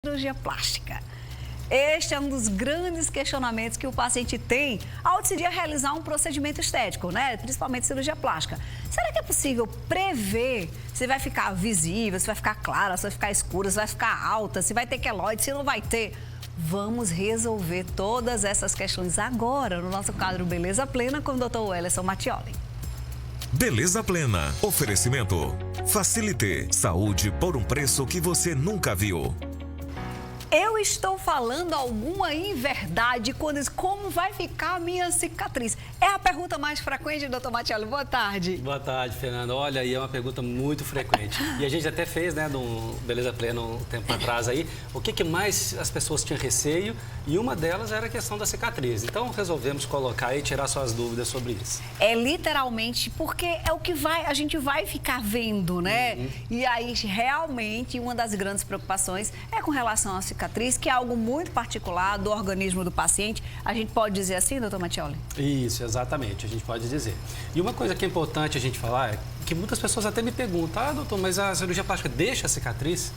Cirurgia plástica. Este é um dos grandes questionamentos que o paciente tem ao decidir realizar um procedimento estético, né? Principalmente cirurgia plástica. Será que é possível prever se vai ficar visível, se vai ficar clara, se vai ficar escura, se vai ficar alta, se vai ter queloide, se não vai ter? Vamos resolver todas essas questões agora no nosso quadro Beleza Plena com o Dr. Wellerson Mattioli. Beleza Plena. Oferecimento. Facilite. Saúde por um preço que você nunca viu. Eu estou falando alguma inverdade quando diz como vai ficar a minha cicatriz? É a pergunta mais frequente, doutor Mattioli. Boa tarde. Boa tarde, Fernanda. Olha, aí é uma pergunta muito frequente. E a gente até fez, né, no Beleza Plena um tempo atrás aí, o que mais as pessoas tinham receio, e uma delas era a questão da cicatriz. Então resolvemos colocar e tirar suas dúvidas sobre isso. É literalmente porque é o que a gente vai ficar vendo, né? E aí realmente uma das grandes preocupações é com relação à cicatriz, que é algo muito particular do organismo do paciente. A gente pode dizer assim, doutor Mattioli? Isso, exatamente, a gente pode dizer. E uma coisa que é importante a gente falar é que muitas pessoas até me perguntam, doutor, mas a cirurgia plástica deixa a cicatriz?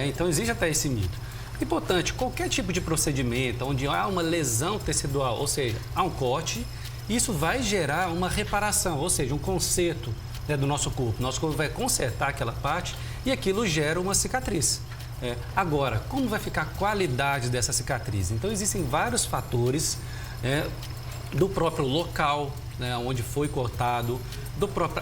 Então existe até esse mito. Importante, qualquer tipo de procedimento onde há uma lesão tecidual, ou seja, há um corte, isso vai gerar uma reparação, ou seja, um conserto, né, do nosso corpo. Nosso corpo vai consertar aquela parte e aquilo gera uma cicatriz. Agora, como vai ficar a qualidade dessa cicatriz? Então, existem vários fatores, do próprio local, né, onde foi cortado,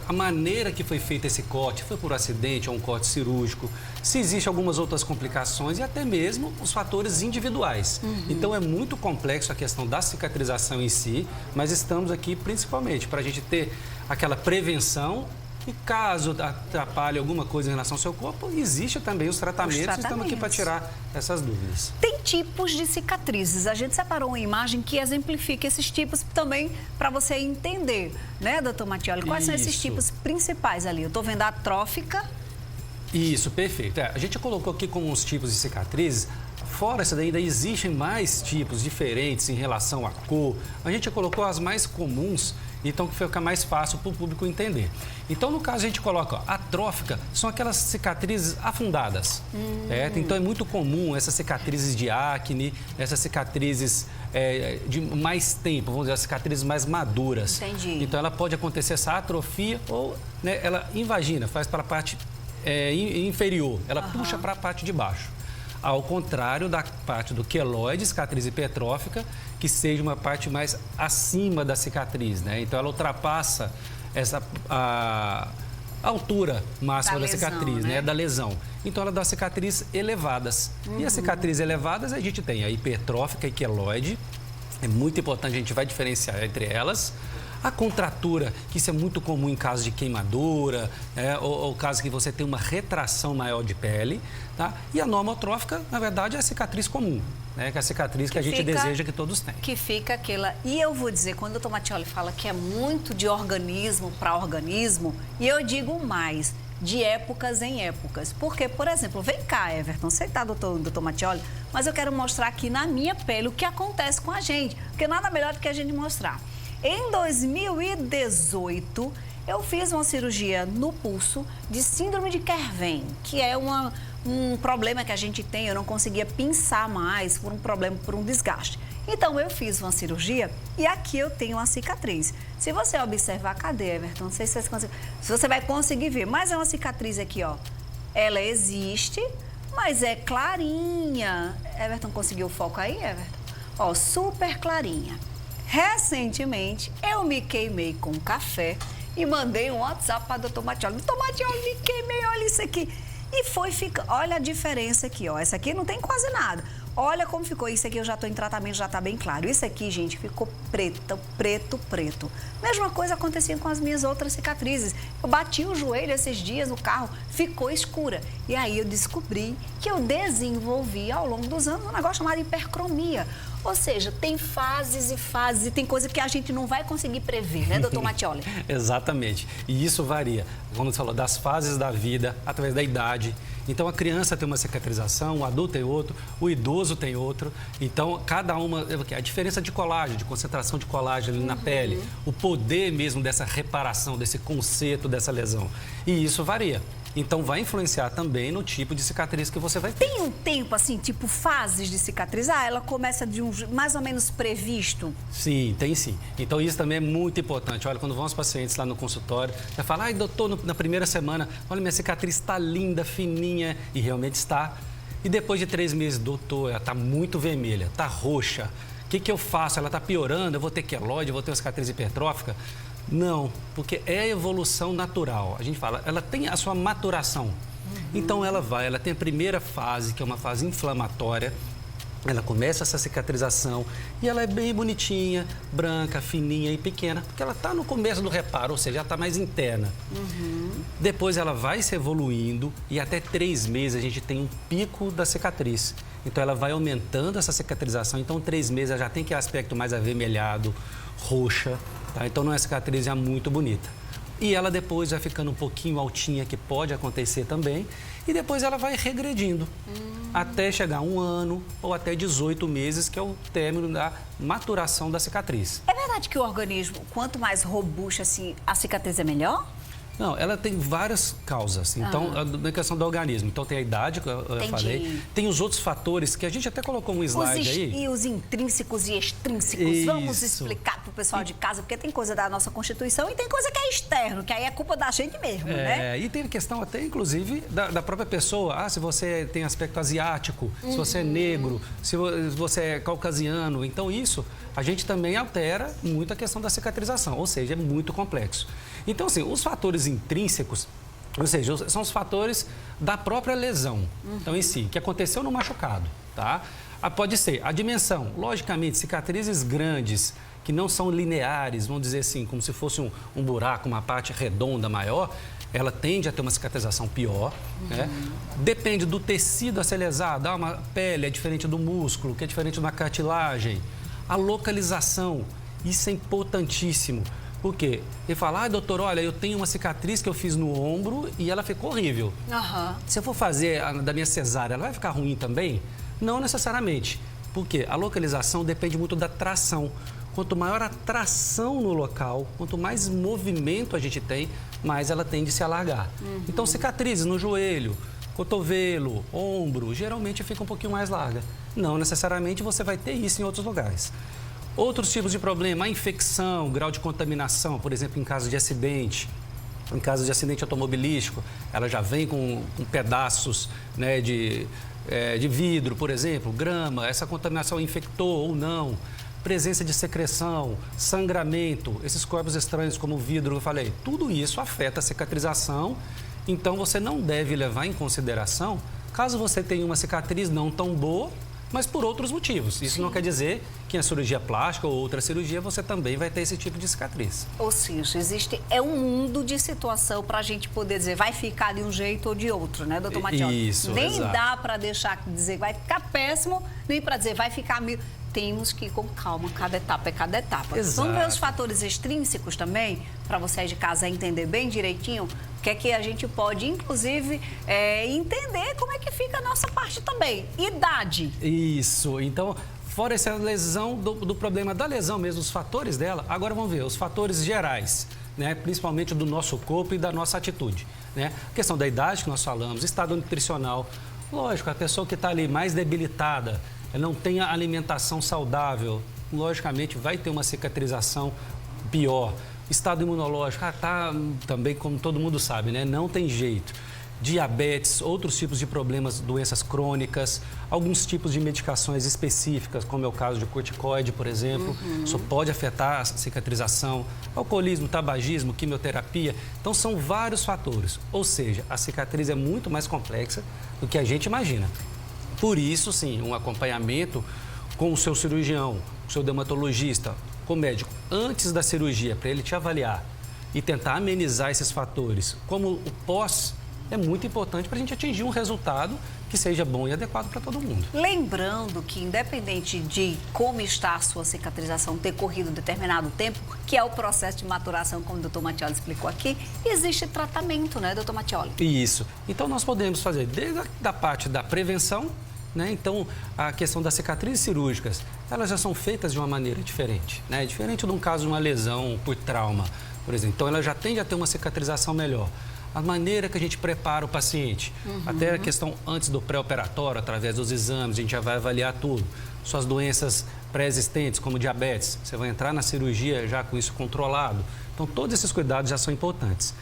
a maneira que foi feito esse corte, foi por acidente ou um corte cirúrgico, se existem algumas outras complicações e até mesmo os fatores individuais. Então, é muito complexo a questão da cicatrização em si, mas estamos aqui principalmente para a gente ter aquela prevenção. E caso atrapalhe alguma coisa em relação ao seu corpo, existe também os tratamentos. Estamos aqui para tirar essas dúvidas. Tem tipos de cicatrizes. A gente separou uma imagem que exemplifica esses tipos também para você entender, né, doutor Mattioli? Quais são esses tipos principais ali? Eu estou vendo a atrófica. Isso, perfeito. A gente colocou aqui como os tipos de cicatrizes. Fora isso daí, ainda existem mais tipos diferentes em relação à cor. A gente colocou as mais comuns, então que fica mais fácil para o público entender. Então, no caso, a gente coloca, atrófica, são aquelas cicatrizes afundadas. Então, é muito comum essas cicatrizes de acne, essas cicatrizes de mais tempo, vamos dizer, as cicatrizes mais maduras. Entendi. Então, ela pode acontecer essa atrofia ou, né, ela invagina, faz para a parte inferior, ela puxa para a parte de baixo. Ao contrário da parte do queloide, cicatriz hipertrófica, que seja uma parte mais acima da cicatriz, né? Então, ela ultrapassa a altura máxima da cicatriz, né? Da lesão. Então, ela dá cicatrizes elevadas. E as cicatrizes elevadas, a gente tem a hipertrófica e queloide. É muito importante, a gente vai diferenciar entre elas. A contratura, que isso é muito comum em casos de queimadura, ou caso que você tem uma retração maior de pele, tá? E a normotrófica, na verdade, é a cicatriz comum, né? Que é a cicatriz que a gente deseja que todos tenham. Que fica aquela... E eu vou dizer, quando o doutor Mattioli fala que é muito de organismo para organismo, e eu digo mais, de épocas em épocas. Porque, por exemplo, vem cá, Everton, você tá, doutor Mattioli, mas eu quero mostrar aqui na minha pele o que acontece com a gente, porque nada melhor do que a gente mostrar. Em 2018, eu fiz uma cirurgia no pulso de síndrome de Kerven, que é um problema que a gente tem, eu não conseguia pinçar mais por um desgaste. Então, eu fiz uma cirurgia e aqui eu tenho uma cicatriz. Se você observar, cadê, Everton? Não sei se você vai conseguir ver, mas é uma cicatriz aqui, ó. Ela existe, mas é clarinha. Everton, conseguiu o foco aí, Everton? Ó, super clarinha. Recentemente, eu me queimei com café e mandei um WhatsApp para o doutor Mattioli. Doutor Mattioli, me queimei, olha isso aqui. E olha a diferença aqui, ó. Essa aqui não tem quase nada. Olha como ficou. Isso aqui eu já estou em tratamento, já está bem claro. Isso aqui, gente, ficou preto. Mesma coisa acontecia com as minhas outras cicatrizes. Eu bati o joelho esses dias no carro, ficou escura. E aí eu descobri que eu desenvolvi ao longo dos anos um negócio chamado hipercromia. Ou seja, tem fases e fases, e tem coisa que a gente não vai conseguir prever, né, doutor Mattioli? Exatamente. E isso varia, como você falou, das fases da vida, através da idade. Então, a criança tem uma cicatrização, o adulto tem outro, o idoso tem outro. Então, cada uma... A diferença de colágeno, de concentração de colágeno ali na pele, o poder mesmo dessa reparação, desse conserto dessa lesão. E isso varia. Então, vai influenciar também no tipo de cicatriz que você vai ter. Tem um tempo, assim, tipo fases de cicatrizar? Ela começa de um mais ou menos previsto? Sim, tem sim. Então, isso também é muito importante. Olha, quando vão os pacientes lá no consultório, já falam, ai, doutor, na primeira semana, olha, minha cicatriz está linda, fininha, e realmente está. E depois de 3 meses, doutor, ela está muito vermelha, está roxa. O que eu faço? Ela está piorando, eu vou ter queloide, eu vou ter uma cicatriz hipertrófica? Não, porque é a evolução natural. A gente fala, ela tem a sua maturação. Então, ela tem a primeira fase, que é uma fase inflamatória. Ela começa essa cicatrização e ela é bem bonitinha, branca, fininha e pequena, porque ela está no começo do reparo, ou seja, ela está mais interna. Depois ela vai se evoluindo e até 3 meses a gente tem um pico da cicatriz. Então ela vai aumentando essa cicatrização, então 3 meses ela já tem aquele aspecto mais avermelhado, roxa, tá? Então não é uma cicatriz já muito bonita. E ela depois vai ficando um pouquinho altinha, que pode acontecer também, e depois ela vai regredindo, até chegar a 1 ano ou até 18 meses, que é o término da maturação da cicatriz. É verdade que o organismo, quanto mais robusto, assim, a cicatriz é melhor? Não, ela tem várias causas. Então, na questão do organismo. Então, tem a idade, que eu falei. Tem os outros fatores, que a gente até colocou um slide aí. E os intrínsecos e extrínsecos. Isso. Vamos explicar para o pessoal de casa, porque tem coisa da nossa Constituição e tem coisa que é externo, que aí é culpa da gente mesmo, né? E tem a questão até, inclusive, da própria pessoa. Se você tem aspecto asiático, se você é negro, se você é caucasiano. Então, isso, a gente também altera muito a questão da cicatrização. Ou seja, é muito complexo. Então, assim, os fatores intrínsecos, ou seja, são os fatores da própria lesão, então em si, que aconteceu no machucado, tá? Pode ser a dimensão, logicamente, cicatrizes grandes, que não são lineares, vamos dizer assim, como se fosse um buraco, uma parte redonda maior, ela tende a ter uma cicatrização pior, né? Depende do tecido a ser lesado, uma pele é diferente do músculo, que é diferente de uma cartilagem, a localização, isso é importantíssimo. Por quê? Ele fala, doutor, olha, eu tenho uma cicatriz que eu fiz no ombro e ela ficou horrível. Se eu for fazer da minha cesárea, ela vai ficar ruim também? Não necessariamente. Por quê? A localização depende muito da tração. Quanto maior a tração no local, quanto mais movimento a gente tem, mais ela tende a se alargar. Então, cicatrizes no joelho, cotovelo, ombro, geralmente fica um pouquinho mais larga. Não necessariamente você vai ter isso em outros lugares. Outros tipos de problema, a infecção, grau de contaminação, por exemplo, em caso de acidente. Em caso de acidente automobilístico, ela já vem com pedaços, né, de vidro, por exemplo, grama, essa contaminação infectou ou não. Presença de secreção, sangramento, esses corpos estranhos como o vidro, eu falei, tudo isso afeta a cicatrização. Então, você não deve levar em consideração, caso você tenha uma cicatriz não tão boa, mas por outros motivos. Isso não quer dizer que a cirurgia plástica ou outra cirurgia você também vai ter esse tipo de cicatriz. Ou seja, existe um mundo de situação para a gente poder dizer vai ficar de um jeito ou de outro, né, doutor Mattioli? Isso, nem exato. dá para deixar dizer que vai ficar péssimo, nem para dizer vai ficar mil. Temos que ir com calma, cada etapa é cada etapa. Exato. Vamos ver os fatores extrínsecos também, para vocês de casa entender bem direitinho, o que é que a gente pode, inclusive, entender como é que fica a nossa parte também. Idade. Isso. Então, fora essa lesão, do problema da lesão mesmo, os fatores dela, agora vamos ver os fatores gerais, né? Principalmente do nosso corpo e da nossa atitude, né? A questão da idade que nós falamos, estado nutricional. Lógico, a pessoa que está ali mais debilitada, ela não tem a alimentação saudável, logicamente vai ter uma cicatrização pior. Estado imunológico, tá também, como todo mundo sabe, né? Não tem jeito. Diabetes, outros tipos de problemas, doenças crônicas, alguns tipos de medicações específicas, como é o caso de corticoide, por exemplo, isso pode afetar a cicatrização, alcoolismo, tabagismo, quimioterapia. Então, são vários fatores. Ou seja, a cicatriz é muito mais complexa do que a gente imagina. Por isso, sim, um acompanhamento com o seu cirurgião, o seu dermatologista, com o médico, antes da cirurgia, para ele te avaliar e tentar amenizar esses fatores, como o pós, é muito importante para a gente atingir um resultado que seja bom e adequado para todo mundo. Lembrando que, independente de como está a sua cicatrização, ter corrido determinado tempo, que é o processo de maturação, como o doutor Mattioli explicou aqui, existe tratamento, né, doutor Mattioli? Isso. Então, nós podemos fazer desde a parte da prevenção, né? Então, a questão das cicatrizes cirúrgicas, elas já são feitas de uma maneira diferente, né? Diferente de um caso de uma lesão por trauma, por exemplo. Então, ela já tende a ter uma cicatrização melhor. a maneira que a gente prepara o paciente. Até a questão antes do pré-operatório, através dos exames, a gente já vai avaliar tudo. Suas doenças pré-existentes, como diabetes, você vai entrar na cirurgia já com isso controlado. Então, todos esses cuidados já são importantes.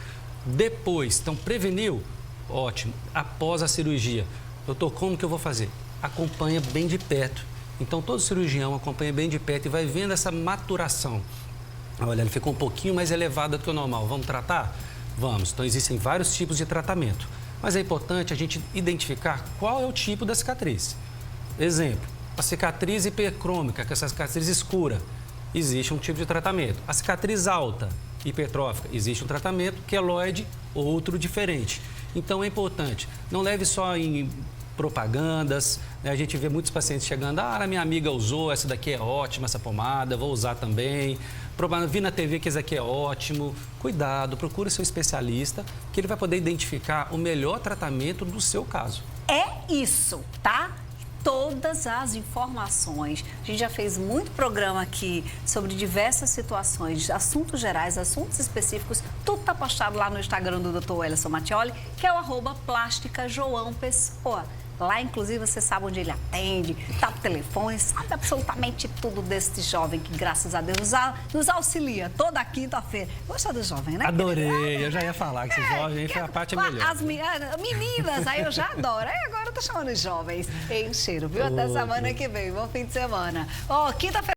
Depois, então, preveniu? Ótimo. Após a cirurgia, doutor, como que eu vou fazer? Acompanha bem de perto. Então, todo cirurgião acompanha bem de perto e vai vendo essa maturação. Olha, ele ficou um pouquinho mais elevado do que o normal. Vamos tratar? Vamos. Então, existem vários tipos de tratamento. Mas é importante a gente identificar qual é o tipo da cicatriz. Exemplo, a cicatriz hipercrômica, que é essa cicatriz escura, existe um tipo de tratamento. A cicatriz alta, hipertrófica, existe um tratamento. Queloide, outro diferente. Então, é importante, não leve só em propagandas, né? A gente vê muitos pacientes chegando, a minha amiga usou, essa daqui é ótima, essa pomada, vou usar também. Vi na TV que esse aqui é ótimo. Cuidado, procure seu especialista, que ele vai poder identificar o melhor tratamento do seu caso. É isso, tá? Todas as informações. A gente já fez muito programa aqui sobre diversas situações, assuntos gerais, assuntos específicos. Tudo está postado lá no Instagram do Dr. Welleson Mattioli, que é o @plásticajoaopessoa. Lá, inclusive, você sabe onde ele atende, tá no telefone, sabe absolutamente tudo desse jovem que, graças a Deus, nos auxilia toda quinta-feira. Gostou do jovem, né? Adorei, eu já ia falar que esse jovem foi a parte melhor. As meninas, aí eu já adoro. Aí agora eu tô chamando os jovens. Ei, um cheiro, viu? Até semana que vem. Bom fim de semana. Ó, quinta-feira.